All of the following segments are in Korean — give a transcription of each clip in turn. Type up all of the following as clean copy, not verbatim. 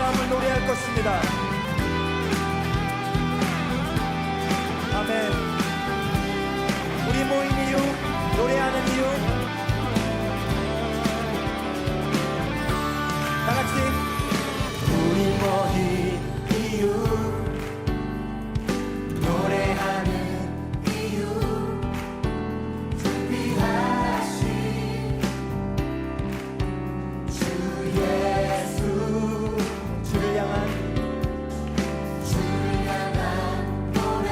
마음을 노래할 것입니다. 아멘. 우리 모인 이유, 노래하는 이유, 다 같이. 우리 모인 이유, 노래하는 이유, 준비하신 주 예수, 주를 향한 노래,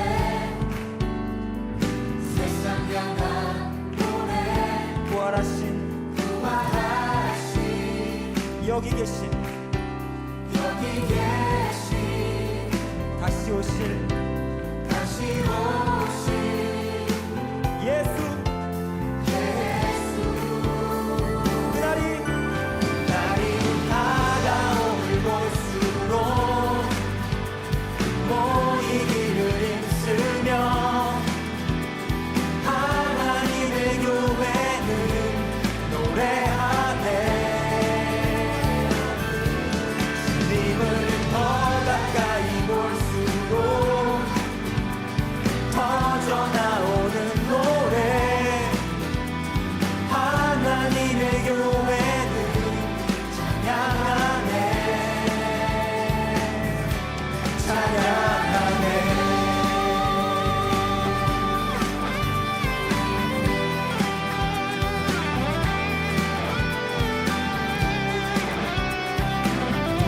세상 향한 노래, 부활하신 여기 계신 다시 오실 예수, 그날이 다가올 볼수록 모이기를 힘쓰며 하나님의 교회는 노래하네. 주님을 더 가까이 볼수록 터져 나오는 노래, 하나님의 교회는 찬양하네, 찬양하네.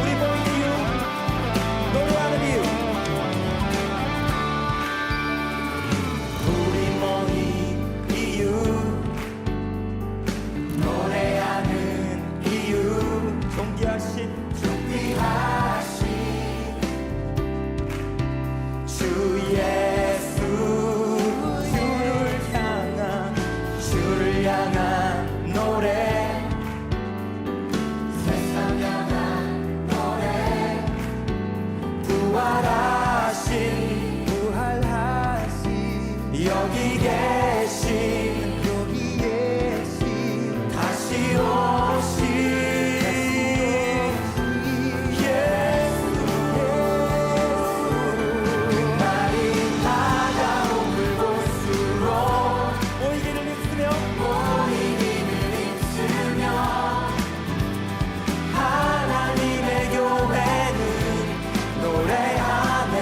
우리 모인 이유, 노래하는 이유, 우리 모인 이유, 노래하는 이유, 존귀하신 주 예수, 주를 향한 노래, 세상 향한 노래, 부활하신 여기 계신 다시 오신 예수, 그날이 다가옴을 볼수록 모이기를 힘쓰며 하나님의 교회는 노래하네.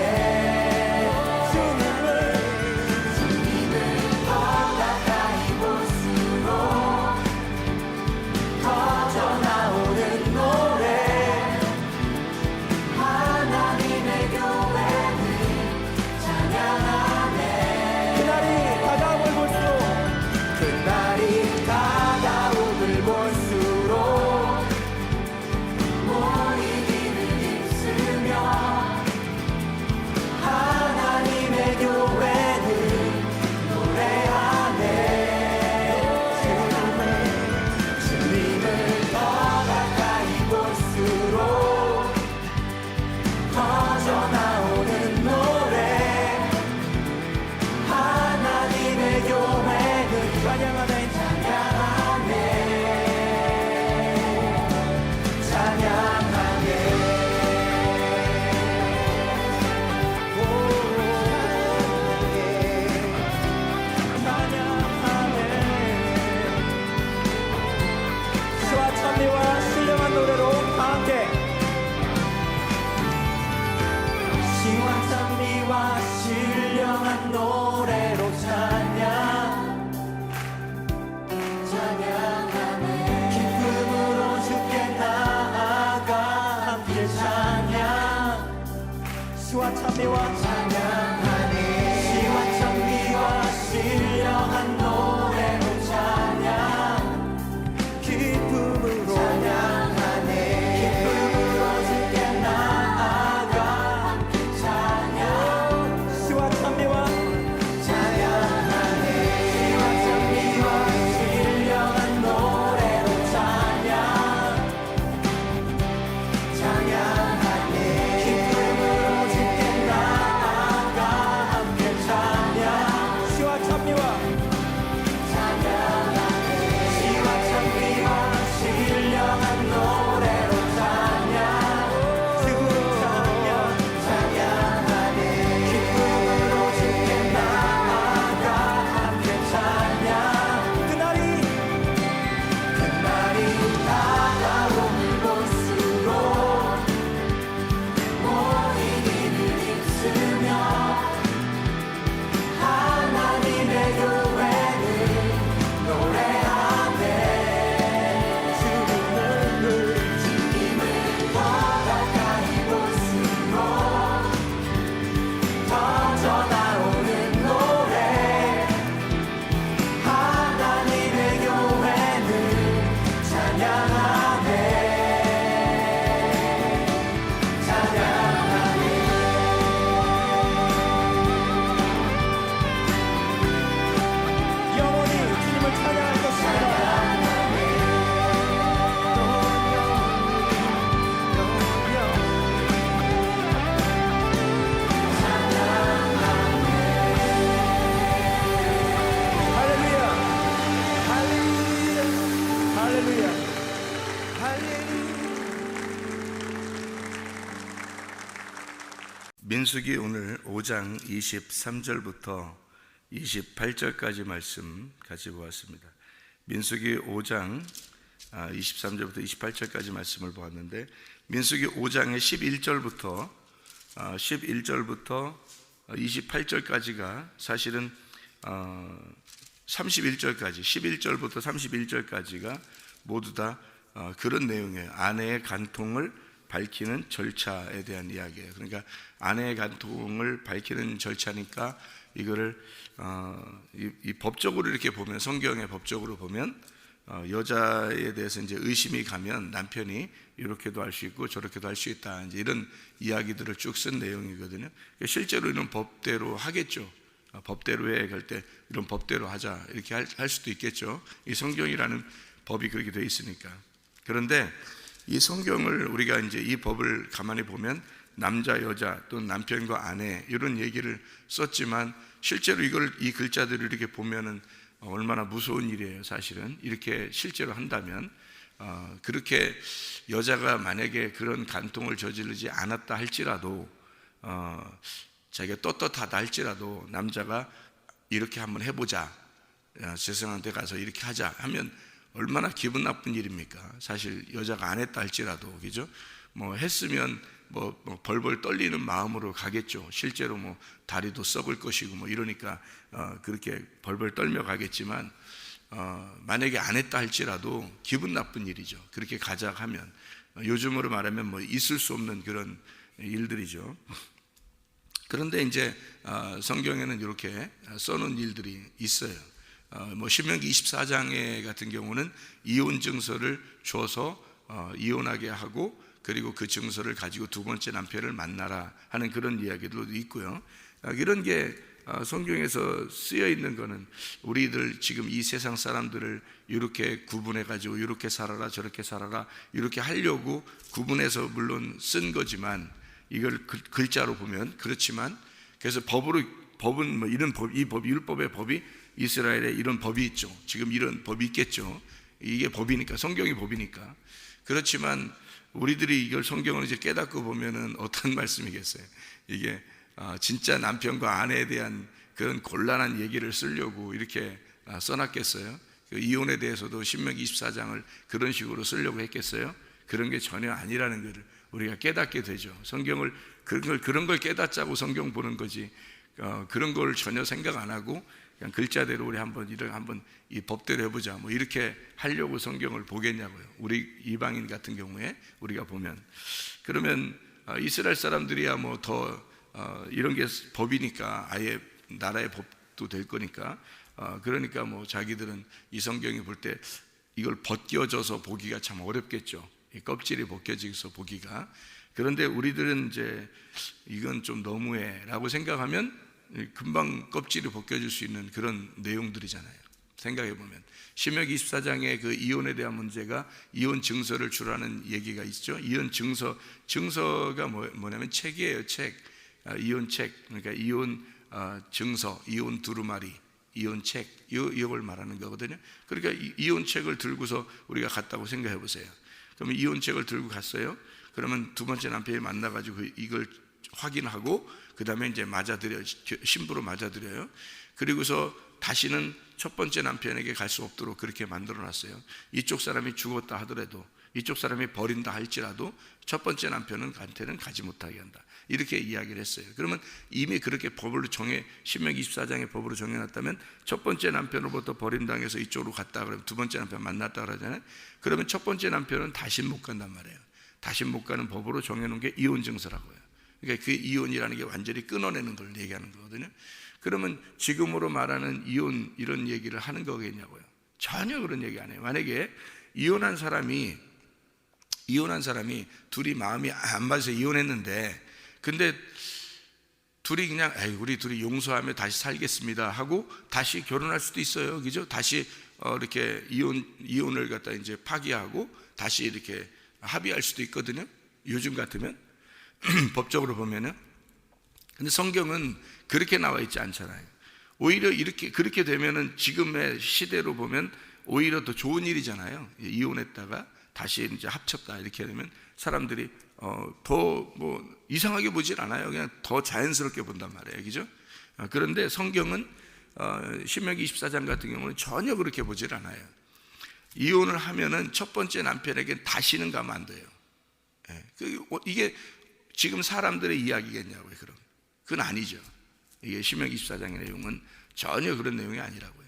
시와 찬미와 찬양하네. 시와 찬미와 신령한 노래로 찬양, 기쁨으로 찬양하네. 기쁨으로 주께 나아가 함께 찬양. 시와 찬미와 찬양하네. 시와 찬미와 신령한 노래로 찬양, 찬양하네. 기쁨으로 주께 나아가 민수기 오늘 5장 23절부터 28절까지 말씀 가지고 왔습니다. 민수기 5장 23절부터 28절까지 말씀을 보았는데, 민수기 5장의 11절부터 28절까지가 사실은 31절까지, 11절부터 31절까지가 모두 다 그런 내용이에요. 아내의 간통을 밝히는 절차에 대한 이야기예요. 그러니까 아내의 간통을 밝히는 절차니까 이거를 이 법적으로 이렇게 보면, 성경의 법적으로 보면 여자에 대해서 이제 의심이 가면 남편이 이렇게도 할 수 있고 저렇게도 할 수 있다, 이제 이런 이야기들을 쭉 쓴 내용이거든요. 실제로 이런 법대로 하겠죠. 법대로 해 갈 때 이런 법대로 하자 이렇게 할 수도 있겠죠. 이 성경이라는 법이 그렇게 되어 있으니까. 그런데 이 성경을 우리가 이제 이 법을 가만히 보면 남자, 여자 또는 남편과 아내 이런 얘기를 썼지만, 실제로 이 글자들을 이렇게 보면은 얼마나 무서운 일이에요. 사실은 이렇게 실제로 한다면, 그렇게 여자가 만약에 그런 간통을 저지르지 않았다 할지라도, 자기가 떳떳하다 할지라도 남자가 이렇게 한번 해보자, 세상한테 가서 이렇게 하자 하면 얼마나 기분 나쁜 일입니까? 사실 여자가 안 했다 할지라도, 그죠? 뭐 했으면 뭐 벌벌 떨리는 마음으로 가겠죠. 실제로 뭐 다리도 썩을 것이고 뭐 이러니까 그렇게 벌벌 떨며 가겠지만, 만약에 안 했다 할지라도 기분 나쁜 일이죠. 그렇게 가자 하면, 요즘으로 말하면 뭐 있을 수 없는 그런 일들이죠. 그런데 이제 성경에는 이렇게 써놓은 일들이 있어요. 뭐 신명기 24장에 같은 경우는 이혼 증서를 줘서 이혼하게 하고, 그리고 그 증서를 가지고 두 번째 남편을 만나라 하는 그런 이야기도 있고요. 이런 게 성경에서 쓰여 있는 거는 우리들 지금 이 세상 사람들을 이렇게 구분해 가지고 이렇게 살아라 저렇게 살아라 이렇게 하려고 구분해서 물론 쓴 거지만, 이걸 글자로 보면 그렇지만, 그래서 법은 뭐 이런 법, 이 법, 율법의 법이 이스라엘에 이런 법이 있죠. 지금 이런 법이 있겠죠. 이게 법이니까, 성경이 법이니까. 그렇지만 우리들이 이걸 성경을 이제 깨닫고 보면은 어떤 말씀이겠어요? 이게 진짜 남편과 아내에 대한 그런 곤란한 얘기를 쓰려고 이렇게 써놨겠어요? 그 이혼에 대해서도 신명기 24장을 그런 식으로 쓰려고 했겠어요? 그런 게 전혀 아니라는 것을 우리가 깨닫게 되죠. 성경을 그런 걸 깨닫자고 성경 보는 거지, 그런 걸 전혀 생각 안 하고 그냥 글자대로 우리 한번 이 법대로 해보자 뭐 이렇게 하려고 성경을 보겠냐고요. 우리 이방인 같은 경우에 우리가 보면, 그러면 이스라엘 사람들이야 뭐 더 이런 게 법이니까 아예 나라의 법도 될 거니까, 그러니까 뭐 자기들은 이 성경이 볼 때 이걸 벗겨져서 보기가 참 어렵겠죠. 이 껍질이 벗겨져서 보기가. 그런데 우리들은 이제 이건 좀 너무해라고 생각하면 금방 껍질이 벗겨질 수 있는 그런 내용들이잖아요. 생각해 보면 신명기 24장의 그 이혼에 대한 문제가 이혼 증서를 주라는 얘기가 있죠. 이혼 증서가 뭐냐면 책이에요. 책. 이혼 책. 그러니까 이혼 증서, 이혼 두루마리, 이혼 책, 이걸 말하는 거거든요. 그러니까 이혼 책을 들고서 우리가 갔다고 생각해 보세요. 그러면 이혼 책을 들고 갔어요. 그러면 두 번째 남편이 만나가지고 이걸 확인하고 그 다음에 이제 신부로 맞아들여요. 그리고서 다시는 첫 번째 남편에게 갈 수 없도록 그렇게 만들어 놨어요. 이쪽 사람이 죽었다 하더라도, 이쪽 사람이 버린다 할지라도 첫 번째 남편한테는 가지 못하게 한다, 이렇게 이야기를 했어요. 그러면 이미 그렇게 법으로 신명기 24장의 법으로 정해놨다면, 첫 번째 남편으로부터 버림당해서 이쪽으로 갔다 그러면 두 번째 남편 만났다 그러잖아요. 그러면 첫 번째 남편은 다시 못 간단 말이에요. 다시 못 가는 법으로 정해놓은 게 이혼 증서라고요. 그러니까 그 이혼이라는 게 완전히 끊어내는 걸 얘기하는 거거든요. 그러면 지금으로 말하는 이혼 이런 얘기를 하는 거겠냐고요? 전혀 그런 얘기 안 해요. 만약에 이혼한 사람이 둘이 마음이 안 맞아서 이혼했는데, 근데 둘이 그냥 우리 둘이 용서하며 다시 살겠습니다 하고 다시 결혼할 수도 있어요. 그죠? 다시 이렇게 이혼을 갖다 이제 파기하고 다시 이렇게 합의할 수도 있거든요. 요즘 같으면 법적으로 보면은. 근데 성경은 그렇게 나와 있지 않잖아요. 오히려 그렇게 되면은 지금의 시대로 보면 오히려 더 좋은 일이잖아요. 이혼했다가 다시 이제 합쳤다 이렇게 되면 사람들이 더 뭐 이상하게 보질 않아요. 그냥 더 자연스럽게 본단 말이에요, 그죠? 그런데 성경은 신명기 24장 같은 경우는 전혀 그렇게 보질 않아요. 이혼을 하면은 첫 번째 남편에게 다시는 가면 안 돼요. 이게 지금 사람들의 이야기겠냐고요. 그럼 그건 아니죠. 이게 신명기 24장의 내용은 전혀 그런 내용이 아니라고요.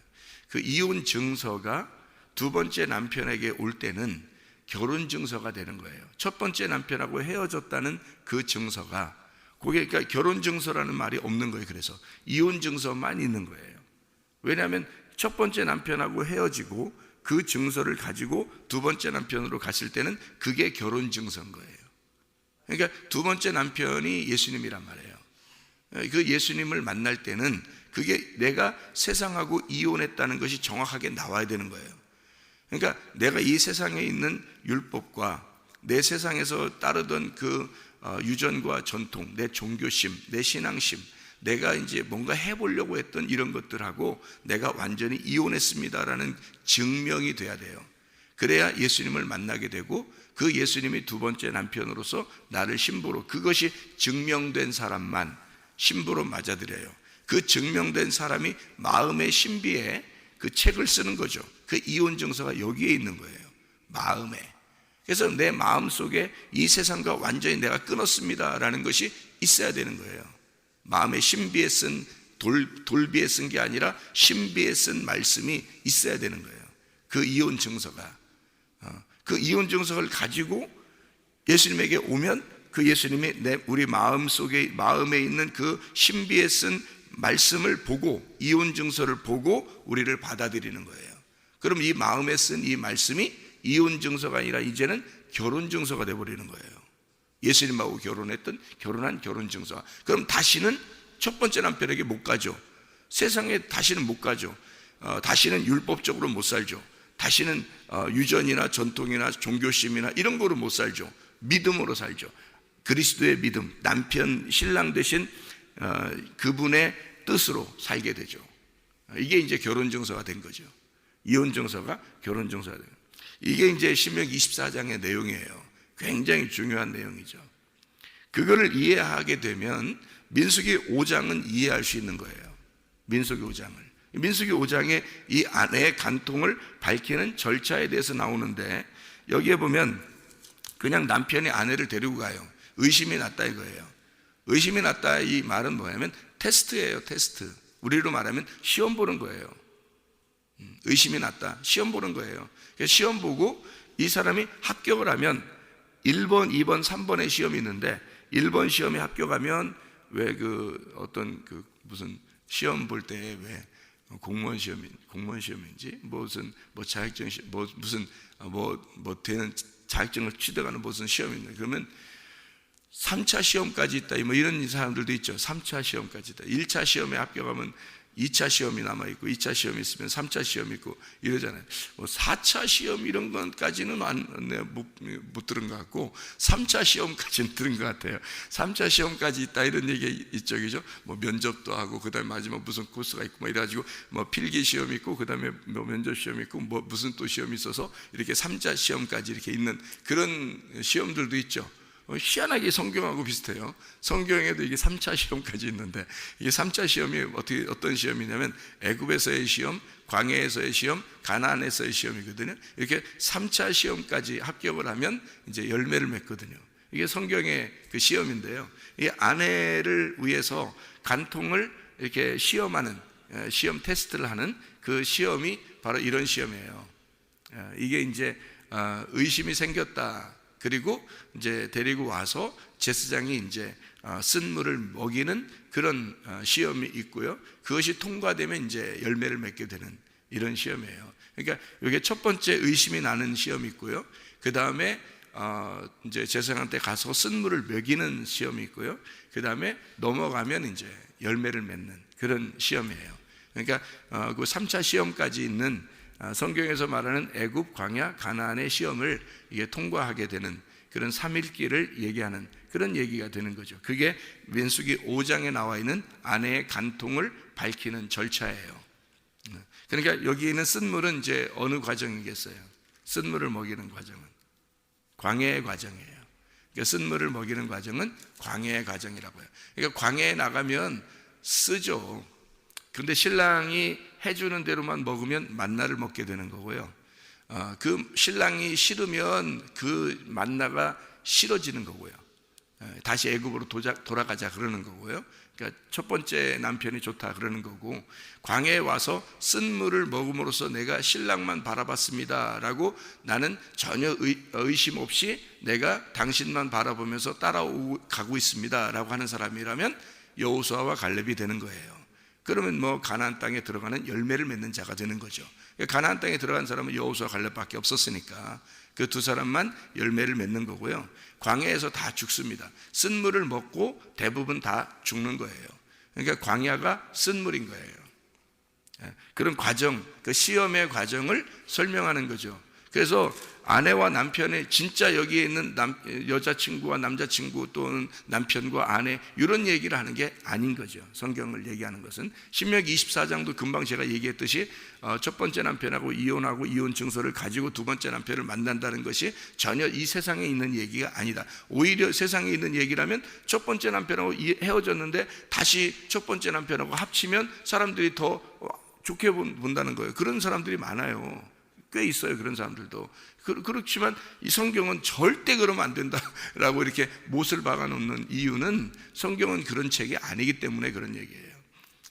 그 이혼 증서가 두 번째 남편에게 올 때는 결혼 증서가 되는 거예요. 첫 번째 남편하고 헤어졌다는 그 증서가, 그게 그러니까 결혼 증서라는 말이 없는 거예요. 그래서 이혼 증서만 있는 거예요. 왜냐하면 첫 번째 남편하고 헤어지고 그 증서를 가지고 두 번째 남편으로 갔을 때는 그게 결혼 증서인 거예요. 그러니까 두 번째 남편이 예수님이란 말이에요. 그 예수님을 만날 때는 그게 내가 세상하고 이혼했다는 것이 정확하게 나와야 되는 거예요. 그러니까 내가 이 세상에 있는 율법과 내 세상에서 따르던 그 유전과 전통, 내 종교심, 내 신앙심, 내가 이제 뭔가 해보려고 했던 이런 것들하고 내가 완전히 이혼했습니다라는 증명이 돼야 돼요. 그래야 예수님을 만나게 되고 그 예수님이 두 번째 남편으로서 나를 신부로, 그것이 증명된 사람만 신부로 맞아들여요. 그 증명된 사람이 마음의 신비에 그 책을 쓰는 거죠. 그 이혼 증서가 여기에 있는 거예요. 마음에. 그래서 내 마음 속에 이 세상과 완전히 내가 끊었습니다라는 것이 있어야 되는 거예요. 마음의 신비에 쓴 돌비에 쓴 게 아니라 신비에 쓴 말씀이 있어야 되는 거예요. 그 이혼 증서가. 그 이혼 증서를 가지고 예수님에게 오면 그 예수님이 우리 마음 속에, 마음에 있는 그 신비에 쓴 말씀을 보고, 이혼 증서를 보고 우리를 받아들이는 거예요. 그럼 이 마음에 쓴 이 말씀이 이혼 증서가 아니라 이제는 결혼 증서가 되어버리는 거예요. 예수님하고 결혼한 결혼 증서. 그럼 다시는 첫 번째 남편에게 못 가죠. 세상에 다시는 못 가죠. 다시는 율법적으로 못 살죠. 다시는 유전이나 전통이나 종교심이나 이런 거로 못 살죠. 믿음으로 살죠. 그리스도의 믿음, 남편, 신랑 되신 그분의 뜻으로 살게 되죠. 이게 이제 결혼 증서가 된 거죠. 이혼 증서가 결혼 증서가 돼요. 이게 이제 신명기 24장의 내용이에요. 굉장히 중요한 내용이죠. 그거를 이해하게 되면 민수기 5장은 이해할 수 있는 거예요. 민수기 5장을. 민수기 5장에 이 아내의 간통을 밝히는 절차에 대해서 나오는데, 여기에 보면 그냥 남편이 아내를 데리고 가요. 의심이 났다 이거예요. 의심이 났다 이 말은 뭐냐면 테스트예요. 테스트. 우리로 말하면 시험 보는 거예요. 의심이 났다, 시험 보는 거예요. 시험 보고 이 사람이 합격을 하면 1번, 2번, 3번의 시험이 있는데 1번 시험에 합격하면 왜 그 어떤 그 무슨 시험 볼 때 왜 공무원 시험인지 무슨 뭐 자격증 뭐 무슨 뭐 되는 자격증을 취득하는 무슨 시험이 있는데, 그러면 3차 시험까지 있다 뭐 이런 사람들도 있죠. 3차 시험까지 있다. 1차 시험에 합격하면 2차 시험이 남아있고 2차 시험이 있으면 3차 시험이 있고 이러잖아요. 4차 시험 이런 것까지는 못 들은 것 같고 3차 시험까지는 들은 것 같아요. 3차 시험까지 있다 이런 얘기 있죠, 그죠? 뭐 면접도 하고 그 다음에 마지막 무슨 코스가 있고 뭐 이래가지고 뭐 필기 시험 있고 그 다음에 뭐 면접 시험 있고 뭐 무슨 또 시험이 있어서 이렇게 3차 시험까지 이렇게 있는 그런 시험들도 있죠. 희한하게 성경하고 비슷해요. 성경에도 이게 3차 시험까지 있는데, 이게 3차 시험이 어떤 시험이냐면 애굽에서의 시험, 광야에서의 시험, 가나안에서의 시험이거든요. 이렇게 3차 시험까지 합격을 하면 이제 열매를 맺거든요. 이게 성경의 그 시험인데요. 이 아내를 위해서 간통을 이렇게 시험하는, 시험 테스트를 하는 그 시험이 바로 이런 시험이에요. 이게 이제 의심이 생겼다. 그리고 이제 데리고 와서 제사장이 이제 쓴물을 먹이는 그런 시험이 있고요. 그것이 통과되면 이제 열매를 맺게 되는 이런 시험이에요. 그러니까 이게 첫 번째 의심이 나는 시험이 있고요. 그 다음에 이제 제사장한테 가서 쓴물을 먹이는 시험이 있고요. 그 다음에 넘어가면 이제 열매를 맺는 그런 시험이에요. 그러니까 그 3차 시험까지 있는 성경에서 말하는 애굽, 광야, 가나안의 시험을 이게 통과하게 되는 그런 3일길을 얘기하는 그런 얘기가 되는 거죠. 그게 민수기 5장에 나와 있는 아내의 간통을 밝히는 절차예요. 그러니까 여기 있는 쓴물은 이제 어느 과정이겠어요? 쓴물을 먹이는 과정은 광야의 과정이에요. 그 쓴물을 먹이는 과정은 광야의 과정이라고요. 그러니까 광야에 나가면 쓰죠. 그런데 신랑이 해주는 대로만 먹으면 만나를 먹게 되는 거고요. 그 신랑이 싫으면 그 만나가 싫어지는 거고요. 다시 애굽으로 돌아가자 그러는 거고요. 그러니까 첫 번째 남편이 좋다 그러는 거고, 광야에 와서 쓴물을 먹음으로써 내가 신랑만 바라봤습니다 라고 나는 전혀 의심 없이 내가 당신만 바라보면서 따라가고 있습니다 라고 하는 사람이라면 여호수아와 갈렙이 되는 거예요. 그러면 뭐 가나안 땅에 들어가는 열매를 맺는 자가 되는 거죠. 가나안 땅에 들어간 사람은 여호수아 갈렙밖에 없었으니까 그 두 사람만 열매를 맺는 거고요. 광야에서 다 죽습니다. 쓴물을 먹고 대부분 다 죽는 거예요. 그러니까 광야가 쓴물인 거예요. 그런 과정, 그 시험의 과정을 설명하는 거죠. 그래서 아내와 남편의 진짜 여기에 있는 여자친구와 남자친구 또는 남편과 아내 이런 얘기를 하는 게 아닌 거죠. 성경을 얘기하는 것은 신명기 24장도 금방 제가 얘기했듯이 첫 번째 남편하고 이혼하고 이혼 증서를 가지고 두 번째 남편을 만난다는 것이 전혀 이 세상에 있는 얘기가 아니다. 오히려 세상에 있는 얘기라면 첫 번째 남편하고 헤어졌는데 다시 첫 번째 남편하고 합치면 사람들이 더 좋게 본다는 거예요. 그런 사람들이 많아요. 꽤 있어요. 그런 사람들도. 그렇지만 이 성경은 절대 그러면 안 된다라고 이렇게 못을 박아놓는 이유는 성경은 그런 책이 아니기 때문에 그런 얘기예요.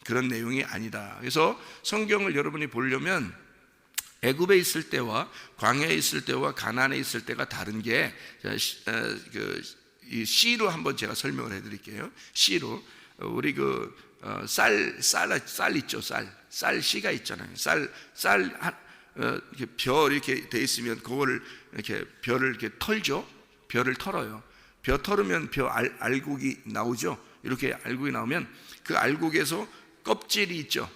그런 내용이 아니다. 그래서 성경을 여러분이 보려면 애굽에 있을 때와 광야에 있을 때와 가나안에 있을 때가 다른 게 이 시로 한번 제가 설명을 해드릴게요. 시로 우리 쌀 있죠. 쌀 씨가 있잖아요. 이렇게 벼 이렇게 돼 있으면 그거를 이렇게 벼를 이렇게 털죠. 벼를 털어요. 벼 털으면 벼 알곡이 나오죠. 이렇게 알곡이 나오면 그 알곡에서 껍질이 있죠.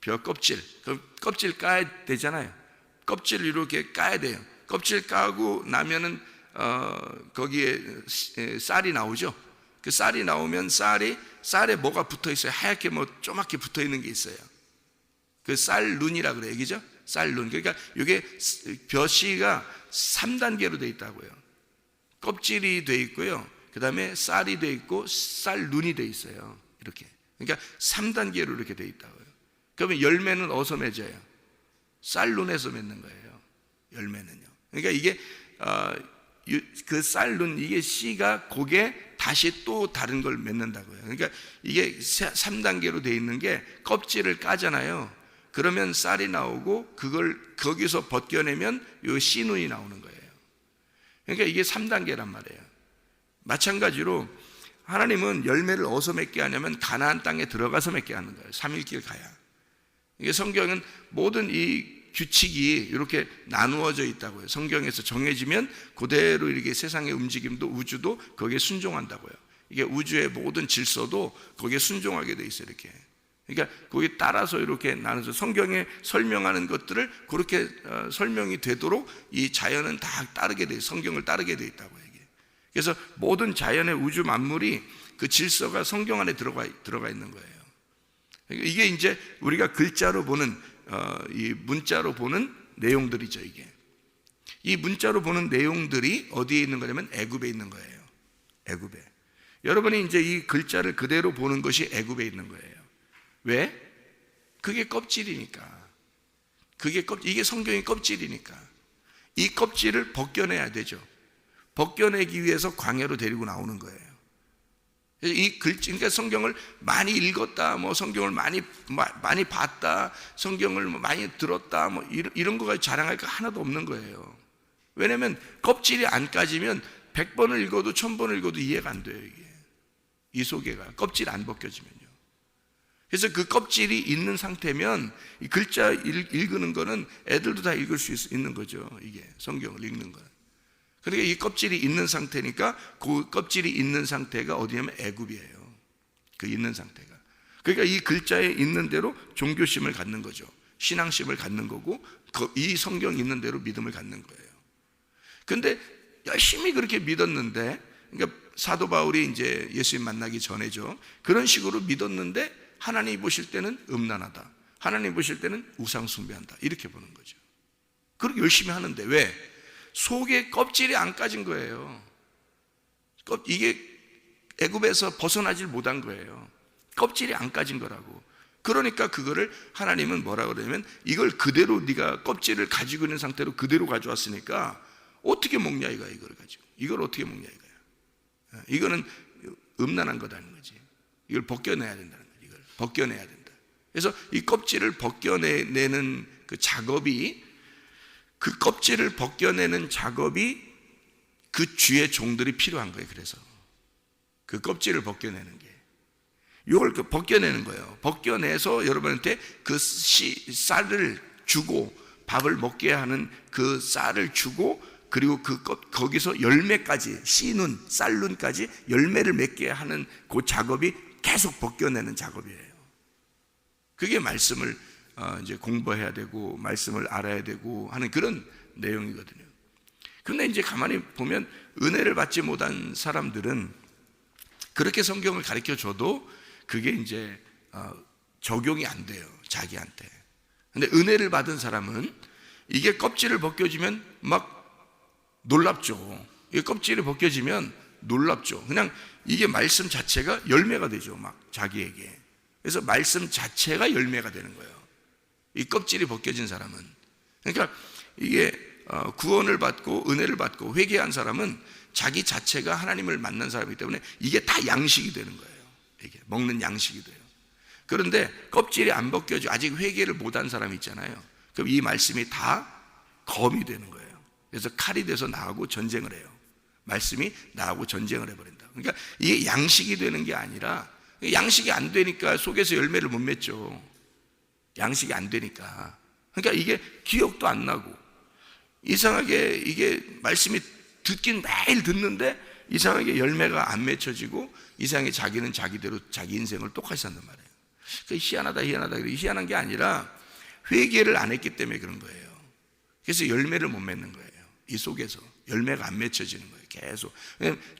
벼 껍질. 그 껍질 까야 되잖아요. 껍질을 이렇게 까야 돼요. 껍질 까고 나면은 거기에 쌀이 나오죠. 그 쌀이 나오면 쌀에 뭐가 붙어 있어요. 하얗게 뭐 조그맣게 붙어 있는 게 있어요. 그 쌀눈이라 그래요. 그죠? 쌀눈. 그러니까 이게 벼씨가 3단계로 되어 있다고요. 껍질이 되어 있고요. 그 다음에 쌀이 되어 있고 쌀눈이 되어 있어요. 이렇게. 그러니까 3단계로 이렇게 되어 있다고요. 그러면 열매는 어디서 맺어요? 쌀눈에서 맺는 거예요. 열매는요. 그러니까 이게 그 쌀눈, 이게 씨가 곡에 다시 또 다른 걸 맺는다고요. 그러니까 이게 3단계로 되어 있는 게 껍질을 까잖아요. 그러면 쌀이 나오고 그걸 거기서 벗겨내면 요 씨눈이 나오는 거예요. 그러니까 이게 3단계란 말이에요. 마찬가지로 하나님은 열매를 어디서 맺게 하냐면 가나안 땅에 들어가서 맺게 하는 거예요. 3일길 가야. 이게 성경은 모든 이 규칙이 이렇게 나누어져 있다고요. 성경에서 정해지면 그대로 이렇게 세상의 움직임도 우주도 거기에 순종한다고요. 이게 우주의 모든 질서도 거기에 순종하게 돼 있어요. 이렇게. 그러니까 거기에 따라서 이렇게 나눠서 성경에 설명하는 것들을 그렇게 설명이 되도록 이 자연은 다 따르게 돼, 성경을 따르게 돼 있다고요. 이게. 그래서 모든 자연의 우주 만물이 그 질서가 성경 안에 들어가 있는 거예요. 이게 이제 우리가 글자로 보는 이 문자로 보는 내용들이죠. 이게 이 문자로 보는 내용들이 어디에 있는 거냐면 애굽에 있는 거예요. 애굽에. 여러분이 이제 이 글자를 그대로 보는 것이 애굽에 있는 거예요. 왜? 그게 껍질이니까. 이게 성경의 껍질이니까. 이 껍질을 벗겨내야 되죠. 벗겨내기 위해서 광야로 데리고 나오는 거예요. 그러니까 성경을 많이 읽었다, 뭐 성경을 많이 봤다, 성경을 많이 들었다, 뭐 이런 거가 자랑할 거 하나도 없는 거예요. 왜냐하면 껍질이 안 까지면 100번을 읽어도 1000번을 읽어도 이해가 안 돼요. 이게 이 소개가 껍질 안 벗겨지면요. 그래서 그 껍질이 있는 상태면 이 글자 읽는 거는 애들도 다 읽을 수 있는 거죠. 이게 성경을 읽는 거는. 그러니까 이 껍질이 있는 상태니까 그 껍질이 있는 상태가 어디냐면 애굽이에요. 그 있는 상태가. 그러니까 이 글자에 있는 대로 종교심을 갖는 거죠. 신앙심을 갖는 거고 이 성경 있는 대로 믿음을 갖는 거예요. 그런데 열심히 그렇게 믿었는데, 그러니까 사도 바울이 이제 예수님 만나기 전에죠. 그런 식으로 믿었는데 하나님 보실 때는 음란하다, 하나님 보실 때는 우상 숭배한다, 이렇게 보는 거죠. 그렇게 열심히 하는데 왜? 속에 껍질이 안 까진 거예요. 이게 애굽에서 벗어나질 못한 거예요. 껍질이 안 까진 거라고. 그러니까 그거를 하나님은 뭐라고 그러냐면 이걸 그대로 네가 껍질을 가지고 있는 상태로 그대로 가져왔으니까 어떻게 먹냐 이거야. 이걸 가지고 이걸 어떻게 먹냐 이거야. 이거는 음란한 거다는 거지. 이걸 벗겨내야 된다는 거지. 이걸 벗겨내야 된다. 그래서 이 껍질을 벗겨내는 그 작업이, 그 껍질을 벗겨내는 작업이 그 주의 종들이 필요한 거예요. 그래서 그 껍질을 벗겨내는 게, 이걸 벗겨내는 거예요. 벗겨내서 여러분한테 그 쌀을 주고, 밥을 먹게 하는 그 쌀을 주고, 그리고 거기서 열매까지, 씨눈, 쌀눈까지 열매를 맺게 하는 그 작업이 계속 벗겨내는 작업이에요. 그게 말씀을 이제 공부해야 되고 말씀을 알아야 되고 하는 그런 내용이거든요. 그런데 이제 가만히 보면 은혜를 받지 못한 사람들은 그렇게 성경을 가르쳐 줘도 그게 이제 적용이 안 돼요, 자기한테. 근데 은혜를 받은 사람은 이게 껍질을 벗겨지면 막 놀랍죠. 이 껍질이 벗겨지면 놀랍죠. 그냥 이게 말씀 자체가 열매가 되죠, 막 자기에게. 그래서 말씀 자체가 열매가 되는 거예요, 이 껍질이 벗겨진 사람은. 그러니까 이게 구원을 받고 은혜를 받고 회개한 사람은 자기 자체가 하나님을 만난 사람이기 때문에 이게 다 양식이 되는 거예요. 이게 먹는 양식이 돼요. 그런데 껍질이 안 벗겨져 아직 회개를 못한 사람이 있잖아요. 그럼 이 말씀이 다 검이 되는 거예요. 그래서 칼이 돼서 나하고 전쟁을 해요. 말씀이 나하고 전쟁을 해버린다. 그러니까 이게 양식이 되는 게 아니라, 양식이 안 되니까 속에서 열매를 못 맺죠. 양식이 안 되니까. 그러니까 이게 기억도 안 나고, 이상하게 이게 말씀이 듣긴 매일 듣는데 이상하게 열매가 안 맺혀지고, 이상하게 자기는 자기대로 자기 인생을 똑같이 산단 말이에요. 그러니까 희한하다. 희한한 게 아니라 회개를 안 했기 때문에 그런 거예요. 그래서 열매를 못 맺는 거예요. 이 속에서 열매가 안 맺혀지는 거예요. 계속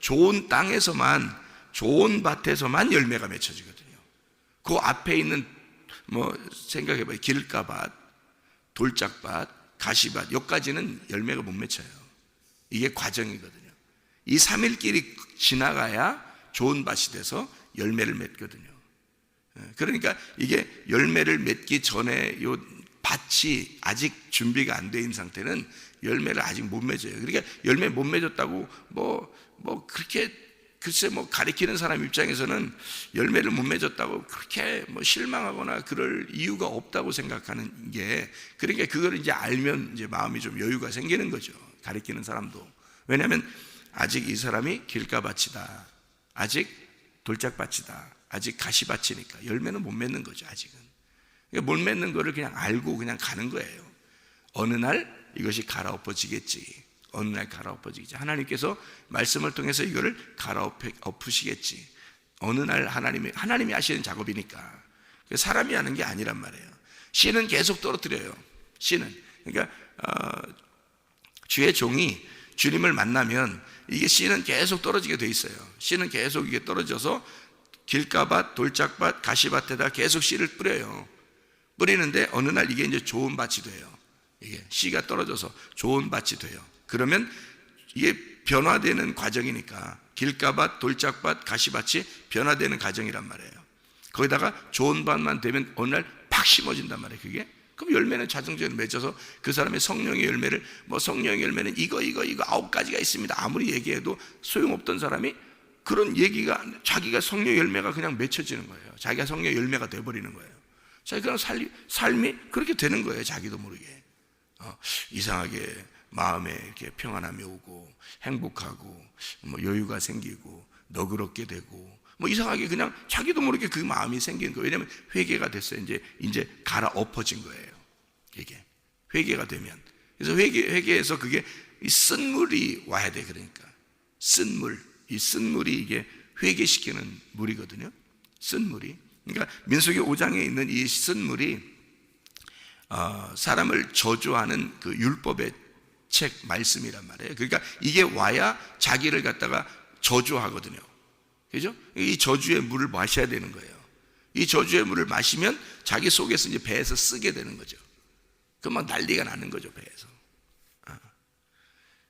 좋은 땅에서만, 좋은 밭에서만 열매가 맺혀지거든요. 그 앞에 있는 생각해봐요. 길가밭, 돌짝밭, 가시밭, 여기까지는 열매가 못 맺혀요. 이게 과정이거든요. 이 3일길이 지나가야 좋은 밭이 돼서 열매를 맺거든요. 그러니까 이게 열매를 맺기 전에 이 밭이 아직 준비가 안 돼 있는 상태는 열매를 아직 못 맺어요. 그러니까 열매 못 맺었다고 그렇게 글쎄 가리키는 사람 입장에서는 열매를 못 맺었다고 그렇게 실망하거나 그럴 이유가 없다고 생각하는 게, 그러니까 그걸 이제 알면 이제 마음이 좀 여유가 생기는 거죠, 가리키는 사람도. 왜냐하면 아직 이 사람이 길가밭이다, 아직 돌짝밭이다, 아직 가시밭이니까 열매는 못 맺는 거죠, 아직은. 그러니까 못 맺는 거를 그냥 알고 그냥 가는 거예요. 어느 날 이것이 갈아엎어지겠지. 어느 날 갈아엎어지겠지. 하나님께서 말씀을 통해서 이거를 갈아엎으시겠지. 어느 날 하나님이 하시는 작업이니까. 사람이 하는 게 아니란 말이에요. 씨는 계속 떨어뜨려요. 씨는. 그러니까 주의 종이 주님을 만나면 이게 씨는 계속 떨어지게 돼 있어요. 씨는 계속 이게 떨어져서 길가밭, 돌짝밭, 가시밭에다 계속 씨를 뿌려요. 뿌리는데 어느 날 이게 이제 좋은 밭이 돼요. 이게 씨가 떨어져서 좋은 밭이 돼요. 그러면 이게 변화되는 과정이니까 길가밭, 돌짝밭, 가시밭이 변화되는 과정이란 말이에요. 거기다가 좋은 밭만 되면 어느 날 팍 심어진단 말이에요. 그게. 그럼 열매는 자동적으로 맺어서 그 사람의 성령의 열매를, 성령의 열매는 이거 9가지가 있습니다, 아무리 얘기해도 소용없던 사람이 그런 얘기가, 자기가 성령 열매가 그냥 맺혀지는 거예요. 자기가 성령 열매가 돼버리는 거예요. 자기가 삶이 그렇게 되는 거예요. 자기도 모르게. 이상하게 마음에 이렇게 평안함이 오고 행복하고 여유가 생기고 너그럽게 되고 이상하게 그냥 자기도 모르게 그 마음이 생기는 거예요. 왜냐하면 회개가 됐어요. 이제 갈아엎어진 거예요. 이게 회개가 되면. 그래서 회개해서 그게 이 쓴물이 와야 돼. 그러니까 쓴물, 이 쓴물이 이게 회개시키는 물이거든요. 쓴물이. 그러니까 민수기 5장에 있는 이 쓴물이 사람을 저주하는 그 율법의 책 말씀이란 말이에요. 그러니까 이게 와야 자기를 갖다가 저주하거든요. 그죠? 이 저주의 물을 마셔야 되는 거예요. 이 저주의 물을 마시면 자기 속에서 이제 배에서 쓰게 되는 거죠. 그럼 막 난리가 나는 거죠, 배에서.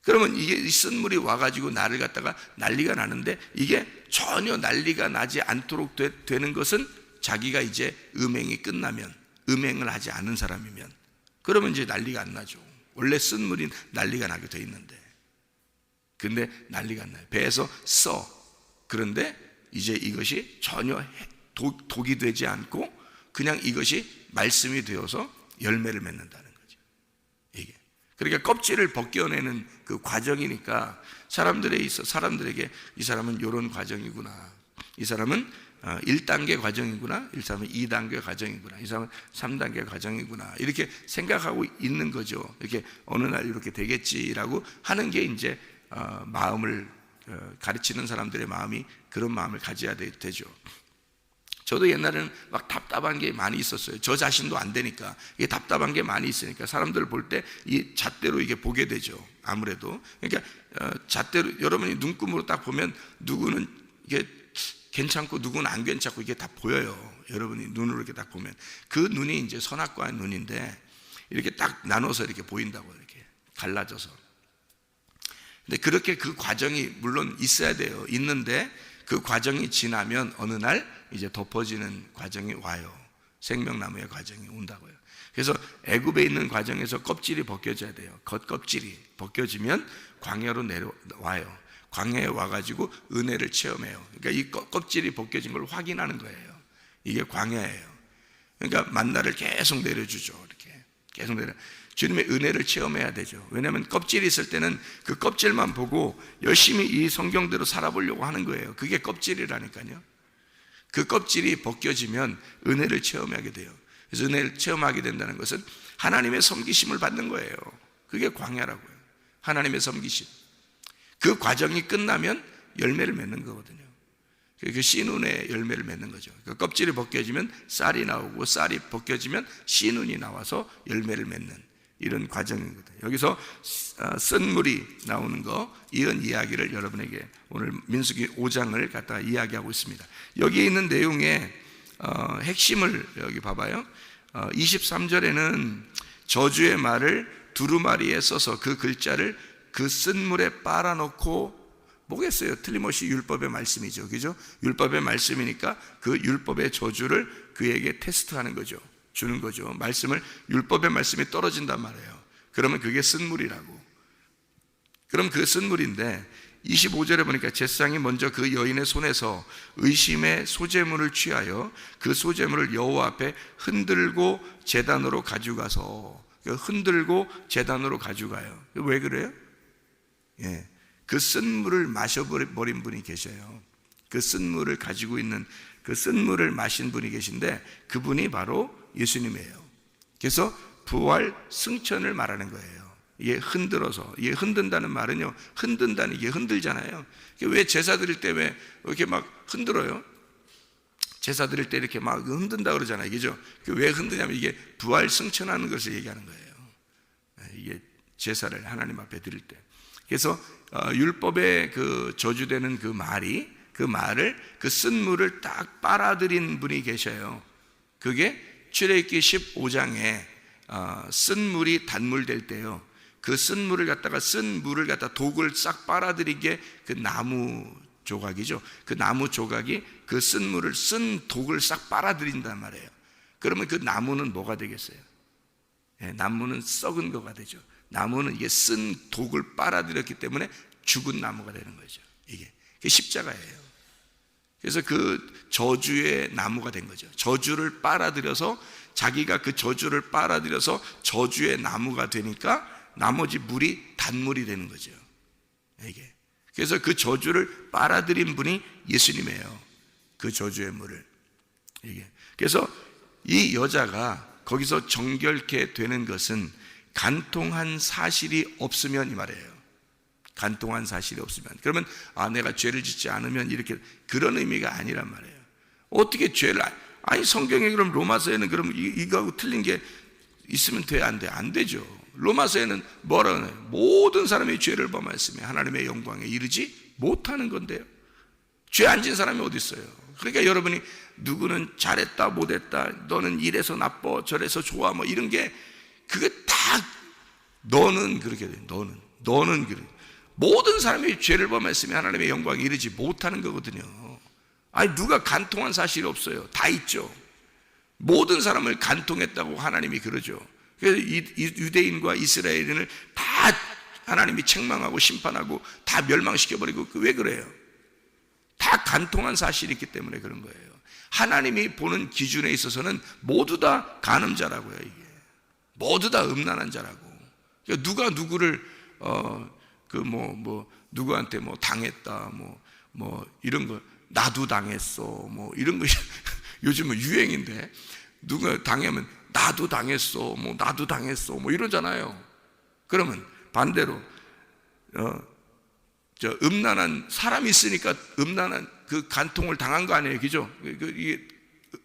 그러면 이게 이 쓴물이 와가지고 나를 갖다가 난리가 나는데, 이게 전혀 난리가 나지 않도록 되는 것은 자기가 이제 음행이 끝나면, 음행을 하지 않은 사람이면, 그러면 이제 난리가 안 나죠. 원래 쓴물이 난리가 나게 돼 있는데, 근데 난리가 안 나요. 배에서 써. 그런데 이제 이것이 전혀 독이 되지 않고 그냥 이것이 말씀이 되어서 열매를 맺는다는 거죠. 이게 그러니까 껍질을 벗겨내는 그 과정이니까 사람들에게 이 사람은 이런 과정이구나, 이 사람은 1단계 과정이구나, 이 사람은 2단계 과정이구나, 이 사람은 3단계 과정이구나, 이렇게 생각하고 있는 거죠. 이렇게 어느 날 이렇게 되겠지라고 하는 게 이제 마음을 가르치는 사람들의 마음이 그런 마음을 가져야 되죠. 저도 옛날에는 막 답답한 게 많이 있었어요. 저 자신도 안 되니까, 이게 답답한 게 많이 있으니까 사람들을 볼 때 이 잣대로 이게 보게 되죠. 아무래도. 그러니까 잣대로 여러분이 눈금으로 딱 보면 누구는 이게 괜찮고 누구는 안 괜찮고 이게 다 보여요. 여러분이 눈으로 이렇게 딱 보면 그 눈이 이제 선악과의 눈인데, 이렇게 딱 나눠서 이렇게 보인다고, 이렇게 갈라져서. 근데 그렇게 그 과정이 물론 있어야 돼요. 있는데 그 과정이 지나면 어느 날 이제 덮어지는 과정이 와요. 생명나무의 과정이 온다고요. 그래서 애굽에 있는 과정에서 껍질이 벗겨져야 돼요. 겉껍질이 벗겨지면 광야로 내려와요. 광야에 와가지고 은혜를 체험해요. 그러니까 이 껍질이 벗겨진 걸 확인하는 거예요. 이게 광야예요. 그러니까 만나를 계속 내려주죠. 이렇게 계속 주님의 은혜를 체험해야 되죠. 왜냐하면 껍질이 있을 때는 그 껍질만 보고 열심히 이 성경대로 살아보려고 하는 거예요. 그게 껍질이라니까요. 그 껍질이 벗겨지면 은혜를 체험하게 돼요. 그래서 은혜를 체험하게 된다는 것은 하나님의 섬기심을 받는 거예요. 그게 광야라고요. 하나님의 섬기심. 그 과정이 끝나면 열매를 맺는 거거든요. 그 씨눈의 열매를 맺는 거죠. 그 껍질이 벗겨지면 쌀이 나오고, 쌀이 벗겨지면 씨눈이 나와서 열매를 맺는 이런 과정이거든요. 여기서 쓴물이 나오는 거, 이런 이야기를 여러분에게 오늘 민수기 5장을 갖다가 이야기하고 있습니다. 여기에 있는 내용의 핵심을 여기 봐봐요. 23절에는 저주의 말을 두루마리에 써서 그 글자를 그 쓴물에 빨아놓고, 뭐겠어요? 틀림없이 율법의 말씀이죠. 그죠? 율법의 말씀이니까 그 율법의 저주를 그에게 테스트하는 거죠. 주는 거죠. 율법의 말씀이 떨어진단 말이에요. 그러면 그게 쓴물이라고. 그럼 그 쓴물인데 25절에 보니까 제사장이 먼저 그 여인의 손에서 의심의 소재물을 취하여 그 소재물을 여호와 앞에 흔들고 제단으로 가져가서, 흔들고 제단으로 가져가요. 왜 그래요? 예, 그 쓴물을 마셔버린 분이 계셔요. 그 쓴물을 가지고 있는, 그 쓴물을 마신 분이 계신데 그분이 바로 예수님이에요. 그래서 부활 승천을 말하는 거예요. 이게 흔들어서, 이게 흔든다는 말은요, 흔든다는, 이게 흔들잖아요. 왜 제사 드릴 때 왜 이렇게 막 흔들어요? 제사 드릴 때 이렇게 막 흔든다 그러잖아요. 그죠? 왜 흔드냐면 이게 부활 승천하는 것을 얘기하는 거예요. 이게 제사를 하나님 앞에 드릴 때. 그래서 율법에 그 저주되는 그 말을, 그 쓴물을 딱 빨아들인 분이 계셔요. 그게 출애굽기 15장에 쓴물이 단물될 때요, 그 쓴물을 갖다 독을 싹 빨아들인 게 그 나무 조각이죠. 그 나무 조각이 그 쓴물을, 쓴 독을 싹 빨아들인단 말이에요. 그러면 그 나무는 뭐가 되겠어요? 예, 나무는 썩은 거가 되죠. 나무는 이게 쓴 독을 빨아들였기 때문에 죽은 나무가 되는 거죠. 이게 십자가예요. 그래서 그 저주의 나무가 된 거죠. 저주를 빨아들여서, 자기가 그 저주를 빨아들여서 저주의 나무가 되니까 나머지 물이 단물이 되는 거죠. 이게. 그래서 그 저주를 빨아들인 분이 예수님이에요. 그 저주의 물을. 이게. 그래서 이 여자가 거기서 정결케 되는 것은 간통한 사실이 없으면, 이 말이에요. 간통한 사실이 없으면. 그러면 내가 죄를 짓지 않으면, 이렇게, 그런 의미가 아니란 말이에요. 어떻게 죄를, 성경에 그럼 로마서에는 그럼 이거하고 틀린 게 있으면 돼, 안 돼? 안 되죠. 로마서에는 뭐라 그래요? 모든 사람이 죄를 범하였으며 하나님의 영광에 이르지 못하는 건데요. 죄 안 진 사람이 어디 있어요? 그러니까 여러분이 누구는 잘했다 못했다, 너는 이래서 나빠 저래서 좋아, 뭐 이런 게, 그게 다 너는 그렇게 돼. 너는 그래. 모든 사람이 죄를 범했으면 하나님의 영광에 이르지 못하는 거거든요. 아니, 누가 간통한 사실이 없어요. 다 있죠. 모든 사람을 간통했다고 하나님이 그러죠. 그래서 유대인과 이스라엘인을 다 하나님이 책망하고 심판하고 다 멸망시켜버리고, 왜 그래요? 다 간통한 사실이 있기 때문에 그런 거예요. 하나님이 보는 기준에 있어서는 모두 다 간음자라고요. 이게 모두 다 음란한 자라고. 그러니까 누가 누구를 누구한테 뭐 당했다, 뭐 이런 거, 나도 당했어, 뭐 이런 거 요즘은 유행인데, 누가 당하면 나도 당했어, 뭐 나도 당했어, 뭐 이러잖아요. 그러면 반대로 음란한 사람이 있으니까 음란한 그 간통을 당한 거 아니에요, 그죠? 이게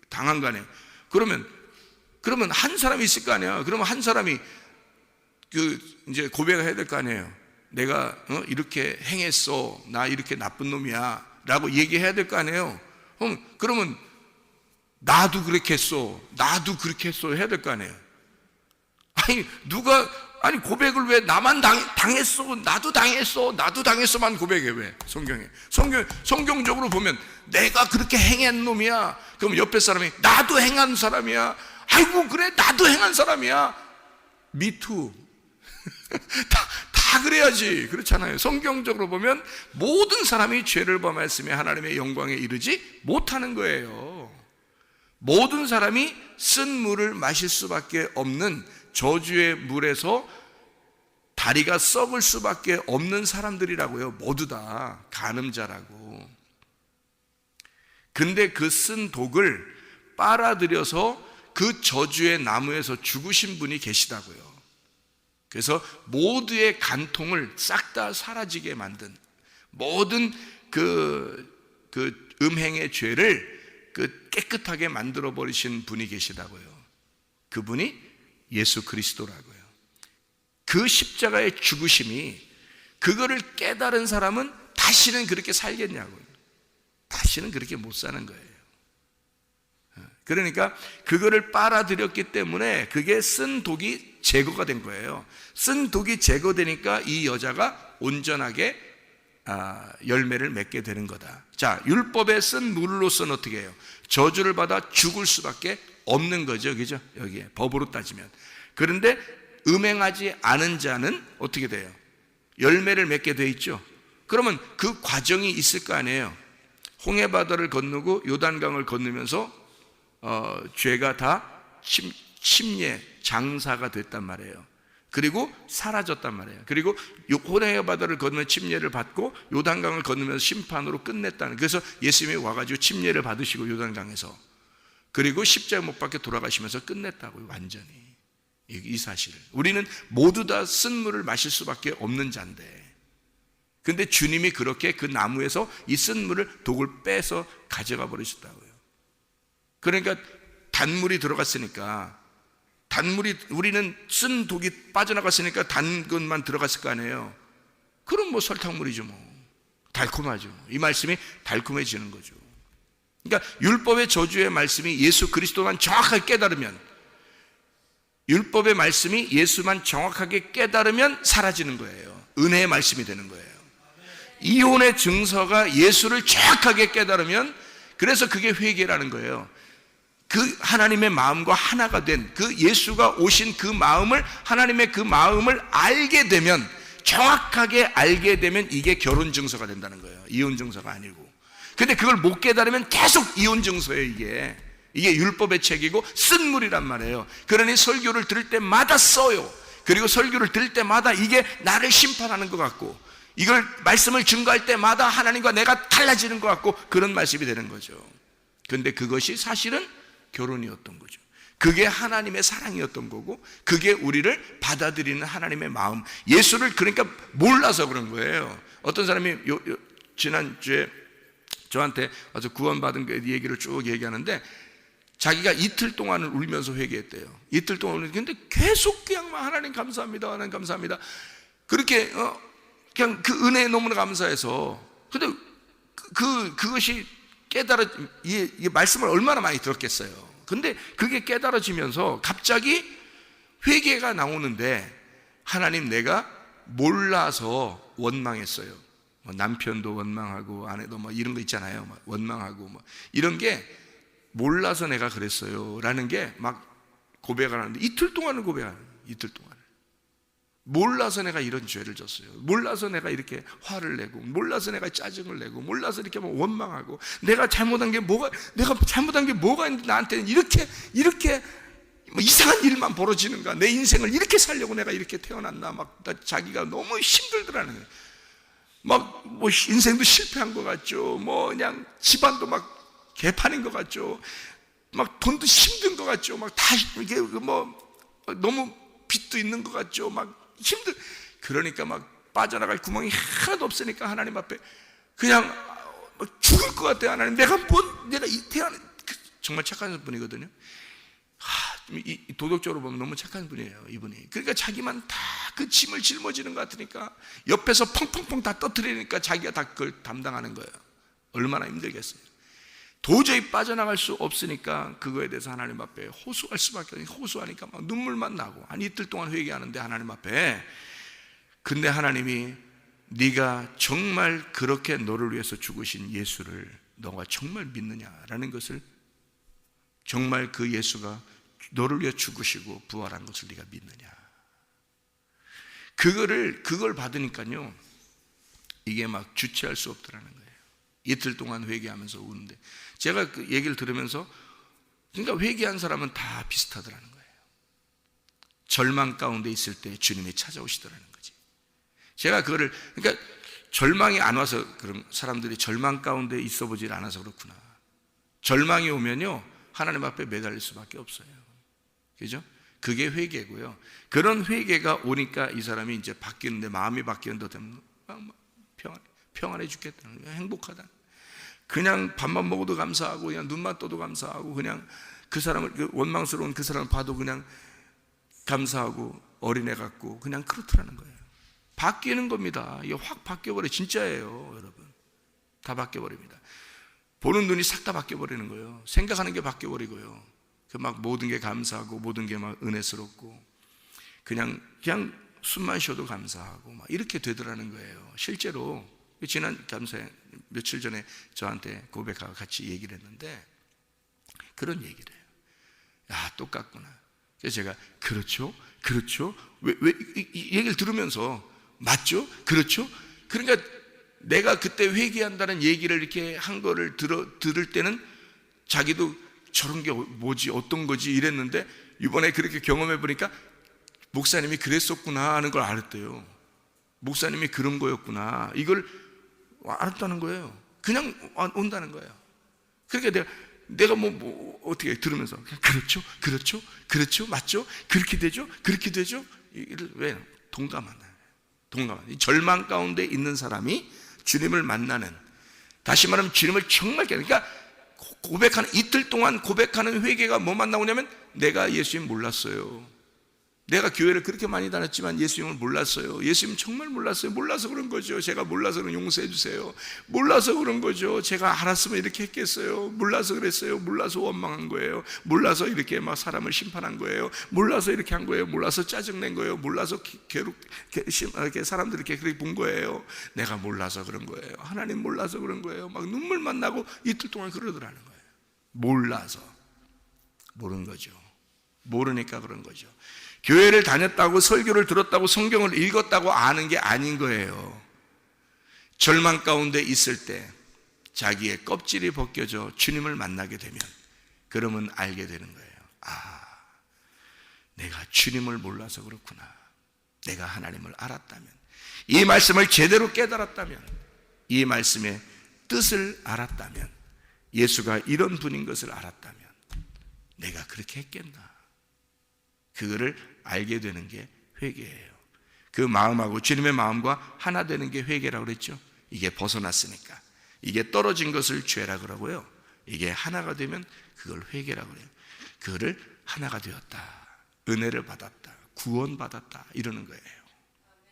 당한 거 아니에요. 그러면 한 사람이 있을 거 아니야. 그러면 한 사람이 이제 고백을 해야 될 거 아니에요. 내가 이렇게 행했어, 나 이렇게 나쁜 놈이야라고 얘기해야 될 거 아니에요. 그러면 나도 그렇게 했어, 나도 그렇게 했어 해야 될 거 아니에요. 아니 고백을 왜 나만 당했어, 나도 당했어, 나도 당했어만 고백해. 왜? 성경적으로 보면 내가 그렇게 행한 놈이야. 그럼 옆에 사람이 나도 행한 사람이야. 아이고 그래, 나도 행한 사람이야. 미투. 다 그래야지. 그렇잖아요. 성경적으로 보면 모든 사람이 죄를 범했으며 하나님의 영광에 이르지 못하는 거예요. 모든 사람이 쓴 물을 마실 수밖에 없는 저주의 물에서 다리가 썩을 수밖에 없는 사람들이라고요. 모두 다 간음자라고. 근데 그 쓴 독을 빨아들여서 그 저주의 나무에서 죽으신 분이 계시다고요. 그래서 모두의 간통을 싹 다 사라지게 만든, 모든 그 음행의 죄를 깨끗하게 만들어 버리신 분이 계시다고요. 그분이 예수 그리스도라고요. 그 십자가의 죽으심이, 그거를 깨달은 사람은 다시는 그렇게 살겠냐고요. 다시는 그렇게 못 사는 거예요. 그러니까 그거를 빨아들였기 때문에 그게 쓴 독이 제거가 된 거예요. 쓴 독이 제거되니까 이 여자가 온전하게 열매를 맺게 되는 거다. 자, 율법의 쓴 물로서는 어떻게 해요? 저주를 받아 죽을 수밖에 없는 거죠, 그죠? 여기에 법으로 따지면. 그런데 음행하지 않은 자는 어떻게 돼요? 열매를 맺게 돼 있죠. 그러면 그 과정이 있을 거 아니에요. 홍해바다를 건너고 요단강을 건너면서 죄가 다 침례, 장사가 됐단 말이에요. 그리고 사라졌단 말이에요. 그리고 홍해바다를 건너 침례를 받고 요단강을 건너면서 심판으로 끝냈다는. 그래서 예수님이 와가지고 침례를 받으시고 요단강에서, 그리고 십자가 못 박혀 돌아가시면서 끝냈다고요. 완전히 이 사실을. 우리는 모두 다 쓴 물을 마실 수밖에 없는 자인데, 근데 주님이 그렇게 그 나무에서 이 쓴 물을, 독을 빼서 가져가 버리셨다고요. 그러니까 단물이 들어갔으니까, 우리는 쓴 독이 빠져나갔으니까 단 것만 들어갔을 거 아니에요. 그럼 뭐 설탕물이죠, 뭐. 달콤하죠. 이 말씀이 달콤해지는 거죠. 그러니까 율법의 저주의 말씀이 예수 그리스도만 정확하게 깨달으면, 율법의 말씀이 예수만 정확하게 깨달으면 사라지는 거예요. 은혜의 말씀이 되는 거예요. 이혼의 증서가 예수를 정확하게 깨달으면, 그래서 그게 회개라는 거예요. 그 하나님의 마음과 하나가 된 그 예수가 오신 그 마음을, 하나님의 그 마음을 알게 되면, 정확하게 알게 되면 이게 결혼 증서가 된다는 거예요. 이혼 증서가 아니고. 근데 그걸 못 깨달으면 계속 이혼 증서예요. 이게 율법의 책이고 쓴 물이란 말이에요. 그러니 설교를 들을 때마다 써요. 그리고 설교를 들을 때마다 이게 나를 심판하는 것 같고, 이걸 말씀을 증거할 때마다 하나님과 내가 달라지는 것 같고, 그런 말씀이 되는 거죠. 근데 그것이 사실은 결혼이었던 거죠. 그게 하나님의 사랑이었던 거고, 그게 우리를 받아들이는 하나님의 마음, 예수를 그러니까 몰라서 그런 거예요. 어떤 사람이 지난주에 저한테 와서 구원받은 그 얘기를 쭉 얘기하는데, 자기가 이틀 동안을 울면서 회개했대요. 이틀 동안 울는데 계속 그냥 하나님 감사합니다, 하나님 감사합니다, 그렇게 그냥 그 은혜에 너무나 감사해서. 근데 그것이 이 말씀을 얼마나 많이 들었겠어요. 근데 그게 깨달아지면서 갑자기 회개가 나오는데, 하나님, 내가 몰라서 원망했어요. 뭐 남편도 원망하고 아내도 뭐 이런 거 있잖아요. 막 원망하고 뭐 이런 게 몰라서 내가 그랬어요 라는 게 막 고백을 하는데 이틀 동안을 고백하는 거예요. 이틀 동안 몰라서 내가 이런 죄를 졌어요. 몰라서 내가 이렇게 화를 내고, 몰라서 내가 짜증을 내고, 몰라서 이렇게 뭐 원망하고, 내가 잘못한 게 뭐가 있는데 나한테는 이렇게 뭐 이상한 일만 벌어지는가? 내 인생을 이렇게 살려고 내가 이렇게 태어났나? 막 자기가 너무 힘들더라는 거예요. 막 뭐 인생도 실패한 것 같죠. 뭐 그냥 집안도 막 개판인 것 같죠. 막 돈도 힘든 것 같죠. 막 다 이게 뭐 너무 빚도 있는 것 같죠. 막 그러니까 막 빠져나갈 구멍이 하나도 없으니까 하나님 앞에 그냥 죽을 것 같아요. 하나님, 내가 태어난 정말 착한 분이거든요. 도덕적으로 보면 너무 착한 분이에요, 이분이. 그러니까 자기만 다 그 짐을 짊어지는 것 같으니까 옆에서 펑펑펑 다 떠뜨리니까 자기가 다 그걸 담당하는 거예요. 얼마나 힘들겠어요. 도저히 빠져나갈 수 없으니까 그거에 대해서 하나님 앞에 호소할 수밖에 없어요. 호소하니까 막 눈물만 나고 한 이틀 동안 회개하는데 하나님 앞에. 근데 하나님이 네가 정말 그렇게 너를 위해서 죽으신 예수를 너가 정말 믿느냐라는 것을, 정말 그 예수가 너를 위해 죽으시고 부활한 것을 네가 믿느냐, 그걸 받으니까요 이게 막 주체할 수 없더라는 거예요. 이틀 동안 회개하면서 우는데 제가 그 얘기를 들으면서, 그러니까 회개한 사람은 다 비슷하더라는 거예요. 절망 가운데 있을 때 주님이 찾아오시더라는 거지. 제가 그거를, 그러니까 절망이 안 와서 그런 사람들이 절망 가운데 있어 보질 않아서 그렇구나. 절망이 오면요 하나님 앞에 매달릴 수밖에 없어요. 그죠? 그게 회개고요. 그런 회개가 오니까 이 사람이 이제 바뀌는데, 마음이 바뀌는데 되면 막 평안해 죽겠다, 행복하다. 그냥 밥만 먹어도 감사하고 그냥 눈만 떠도 감사하고 그냥 그 사람을, 원망스러운 그 사람을 봐도 그냥 감사하고 어린애 같고 그냥 그렇더라는 거예요. 바뀌는 겁니다. 이게 확 바뀌어버려. 진짜예요, 여러분. 다 바뀌어버립니다. 보는 눈이 싹 다 바뀌어버리는 거예요. 생각하는 게 바뀌어버리고요. 그 막 모든 게 감사하고 모든 게 막 은혜스럽고 그냥 숨만 쉬어도 감사하고 막 이렇게 되더라는 거예요. 실제로 지난 감사에 며칠 전에 저한테 고백하고 같이 얘기를 했는데 그런 얘기를 해요. 야, 똑같구나. 그래서 제가 그렇죠? 이 얘기를 들으면서 맞죠? 그렇죠? 그러니까 내가 그때 회개한다는 얘기를 이렇게 한 거를 들을 때는 자기도 저런 게 뭐지, 어떤 거지 이랬는데 이번에 그렇게 경험해 보니까 목사님이 그랬었구나 하는 걸 알았대요. 목사님이 그런 거였구나, 이걸 알았다는 거예요. 그냥 온다는 거예요. 그러니까 내가 뭐 어떻게 들으면서 그렇죠, 맞죠, 그렇게 되죠. 왜? 동감하는. 이 절망 가운데 있는 사람이 주님을 만나는, 다시 말하면 주님을 정말, 그러니까 고백하는, 이틀 동안 고백하는 회개가 뭐만 나오냐면 내가 예수님 몰랐어요. 내가 교회를 그렇게 많이 다녔지만 예수님을 몰랐어요. 예수님 정말 몰랐어요. 몰라서 그런 거죠. 제가 몰라서 그런, 용서해 주세요. 몰라서 그런 거죠. 제가 알았으면 이렇게 했겠어요. 몰라서 그랬어요. 몰라서 원망한 거예요. 몰라서 이렇게 막 사람을 심판한 거예요. 몰라서 이렇게 한 거예요. 몰라서 짜증낸 거예요. 몰라서 이렇게 사람들이 그렇게 본 거예요. 내가 몰라서 그런 거예요. 하나님 몰라서 그런 거예요. 막 눈물만 나고 이틀 동안 그러더라는 거예요. 몰라서. 모르는 거죠. 모르니까 그런 거죠. 교회를 다녔다고, 설교를 들었다고, 성경을 읽었다고 아는 게 아닌 거예요. 절망 가운데 있을 때 자기의 껍질이 벗겨져 주님을 만나게 되면, 그러면 알게 되는 거예요. 아, 내가 주님을 몰라서 그렇구나. 내가 하나님을 알았다면, 이 말씀을 제대로 깨달았다면, 이 말씀의 뜻을 알았다면, 예수가 이런 분인 것을 알았다면 내가 그렇게 했겠나. 그거를 알게 되는 게 회개예요. 그 마음하고, 주님의 마음과 하나 되는 게 회개라고 그랬죠. 이게 벗어났으니까. 이게 떨어진 것을 죄라 그러고요, 이게 하나가 되면 그걸 회개라고 그래요. 그거를 하나가 되었다, 은혜를 받았다, 구원받았다 이러는 거예요,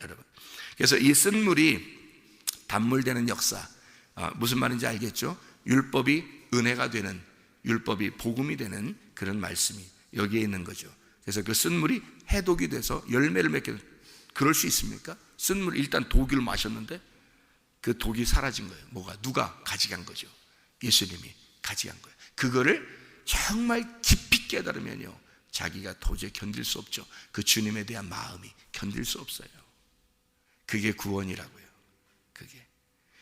여러분. 그래서 이 쓴물이 단물되는 역사, 무슨 말인지 알겠죠? 율법이 은혜가 되는, 율법이 복음이 되는 그런 말씀이 여기에 있는 거죠. 그래서 그 쓴물이 해독이 돼서 열매를 맺게, 그럴 수 있습니까? 쓴 물 일단 독을 마셨는데 그 독이 사라진 거예요. 뭐가? 누가 가져간 거죠? 예수님이 가져간 거예요. 그거를 정말 깊이 깨달으면요, 자기가 도저히 견딜 수 없죠. 그 주님에 대한 마음이 견딜 수 없어요. 그게 구원이라고요. 그게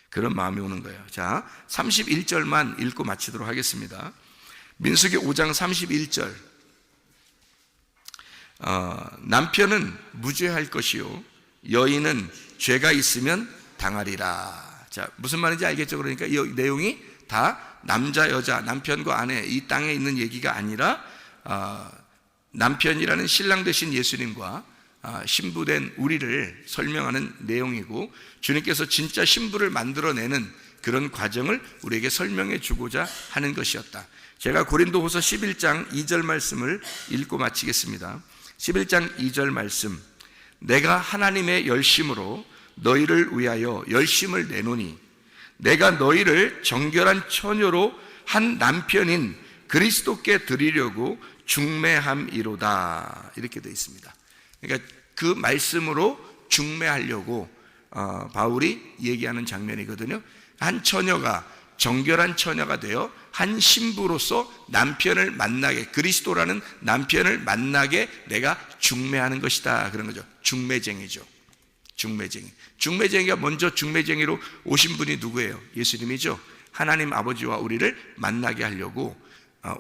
그런 마음이 오는 거예요. 자, 31절만 읽고 마치도록 하겠습니다. 민수기 5장 31절. 남편은 무죄할 것이요 여인은 죄가 있으면 당하리라. 자, 무슨 말인지 알겠죠? 그러니까 이 내용이 다 남자 여자 남편과 아내 이 땅에 있는 얘기가 아니라 남편이라는 신랑 되신 예수님과 신부된 우리를 설명하는 내용이고, 주님께서 진짜 신부를 만들어내는 그런 과정을 우리에게 설명해 주고자 하는 것이었다. 제가 고린도후서 11장 2절 말씀을 읽고 마치겠습니다. 11장 2절 말씀. 내가 하나님의 열심으로 너희를 위하여 열심을 내노니 내가 너희를 정결한 처녀로 한 남편인 그리스도께 드리려고 중매함이로다. 이렇게 되어 있습니다. 그러니까 그 말씀으로 중매하려고 바울이 얘기하는 장면이거든요. 한 처녀가 정결한 처녀가 되어 한 신부로서 남편을 만나게, 그리스도라는 남편을 만나게 내가 중매하는 것이다. 그런 거죠. 중매쟁이죠. 중매쟁이가 먼저 중매쟁이로 오신 분이 누구예요? 예수님이죠. 하나님 아버지와 우리를 만나게 하려고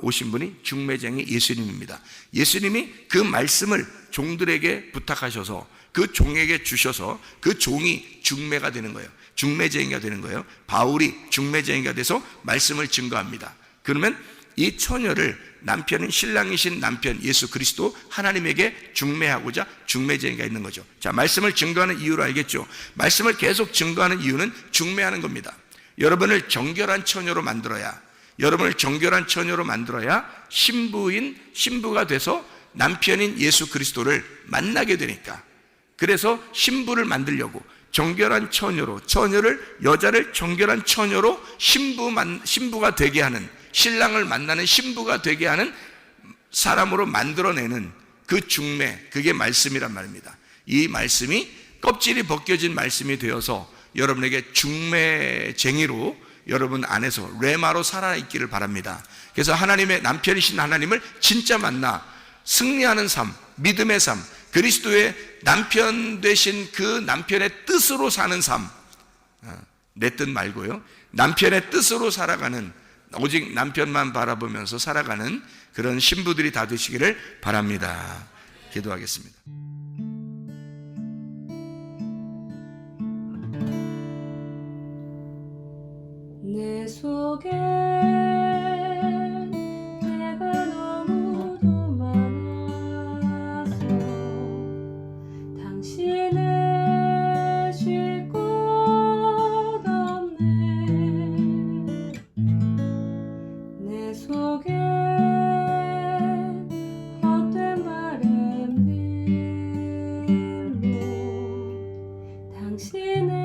오신 분이 중매쟁이 예수님입니다. 예수님이 그 말씀을 종들에게 부탁하셔서 그 종에게 주셔서 그 종이 중매가 되는 거예요. 중매쟁이가 되는 거예요. 바울이 중매쟁이가 돼서 말씀을 증거합니다. 그러면 이 처녀를 남편은 신랑이신 남편 예수 그리스도 하나님에게 중매하고자 중매쟁이가 있는 거죠. 자, 말씀을 증거하는 이유를 알겠죠? 말씀을 계속 증거하는 이유는 중매하는 겁니다. 여러분을 정결한 처녀로 만들어야, 여러분을 정결한 처녀로 만들어야 신부가 돼서 남편인 예수 그리스도를 만나게 되니까, 그래서 신부를 만들려고 정결한 처녀로, 여자를 정결한 처녀로 신부가 되게 하는, 신랑을 만나는 신부가 되게 하는 사람으로 만들어내는 그 중매, 그게 말씀이란 말입니다. 이 말씀이 껍질이 벗겨진 말씀이 되어서 여러분에게 중매쟁이로 여러분 안에서 레마로 살아있기를 바랍니다. 그래서 하나님의 남편이신 하나님을 진짜 만나 승리하는 삶, 믿음의 삶, 그리스도의 남편 되신 그 남편의 뜻으로 사는 삶, 내 뜻 말고요, 남편의 뜻으로 살아가는, 오직 남편만 바라보면서 살아가는 그런 신부들이 다 되시기를 바랍니다. 기도하겠습니다. 내 속에 내가 너무도 많아서 당신을 쉴 곳 없네. 내 속에 헛된 바램들로 당신을